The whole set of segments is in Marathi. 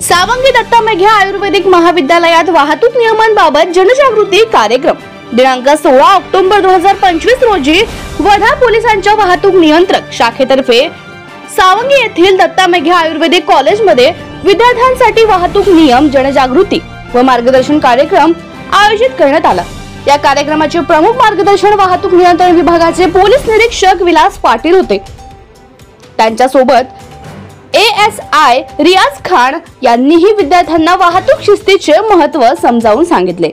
सावंगी दत्ता मेघे आयुर्वेदिक महाविद्यालयात वाहतूक नियमांबाबत जनजागृती कार्यक्रम दिनांक 16 ऑक्टोबर 2025 रोजी वर्धा पोलिसांच्या वाहतूक नियंत्रक शाखेतर्फे सावंगी येथील दत्ता मेघे आयुर्वेदिक कॉलेजमध्ये विद्यार्थ्यांसाठी वाहतूक नियम जनजागृती व मार्गदर्शन कार्यक्रम आयोजित करण्यात आला। या कार्यक्रमाचे प्रमुख मार्गदर्शन वाहतूक नियंत्रण विभागाचे पोलीस निरीक्षक विलास पाटील होते। त्यांच्या सोबत ASI रियाज खान यांनीही विद्यार्थ्यांना वाहतूक शिस्तीचे महत्त्व समजावून सांगितले।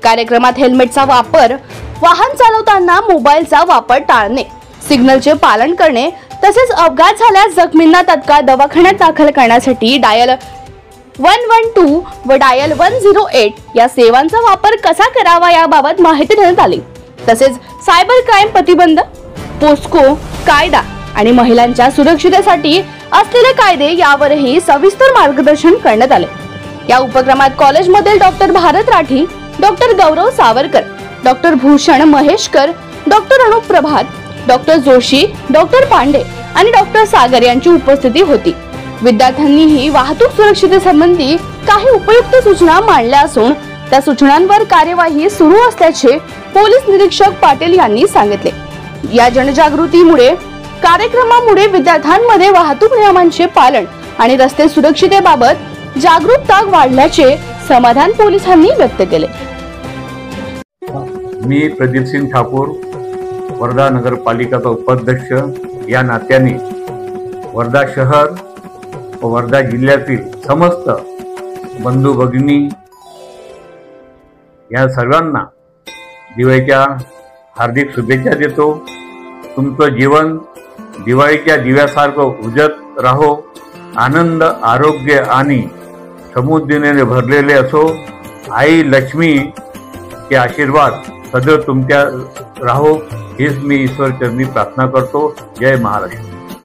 कार्यक्रमात हेल्मेटचा वापर, वाहन चालवताना मोबाईलचा वापर टाळणे, सिग्नलचे पालन करणे तसेच अपघात झाल्यास जखमींना तत्काळ दवाखान्यात दाखल करण्यासाठी डायल 112 व डायल 108 या सेवांचा वापर कसा करावा याबाबत माहिती देण्यात आली। तसेच सायबर क्राईम प्रतिबंध, पोस्को कायदा आणि महिलांच्या सुरक्षिततेसाठी असलेले कायदे यावरही सविस्तर मार्गदर्शन करण्यात आले। या उपक्रमात कॉलेजमधील डॉक्टर भारत राठी, डॉक्टर गौरव सावरकर, डॉक्टर भूषण महेशकर, डॉक्टर अनुप प्रभात, डॉक्टर जोशी, डॉक्टर पांडे आणि डॉक्टर सागर यांची उपस्थिती होती। विद्यार्थ्यांनीही वाहतूक सुरक्षिततेसंबंधी काही उपयुक्त सूचना मांडल्या असून त्या सूचनांवर कार्यवाही सुरू असल्याचे पोलीस निरीक्षक पाटील यांनी सांगितले। या जनजागृतीमुळे कार्यक्रमामुळे विद्यार्थ्यांमध्ये वाहतूक नियमांचे पालन आणि रस्ते सुरक्षिततेबाबत जागरूकता वाढल्याचे समाधान पोलिसांनी व्यक्त केले। मी प्रदीप सिंग ठाकूर, वर्धा नगरपालिकेचा उपाध्यक्ष या नात्याने वर्धा शहर व वर्धा जिल्ह्यातील समस्त बंधू भगिनी या सर्वांना दिवाळीच्या हार्दिक शुभेच्छा देतो। तुमचं जीवन दिवाळीच्या दिव्यासारखं उजत राहो, आनंद, आरोग्य आणि समृद्धीने भरलेले असो। आई लक्ष्मी चे आशीर्वाद सदैव तुमच्या राहो हीच मी ईश्वर चरणी प्रार्थना करतो। जय महाराष्ट्र।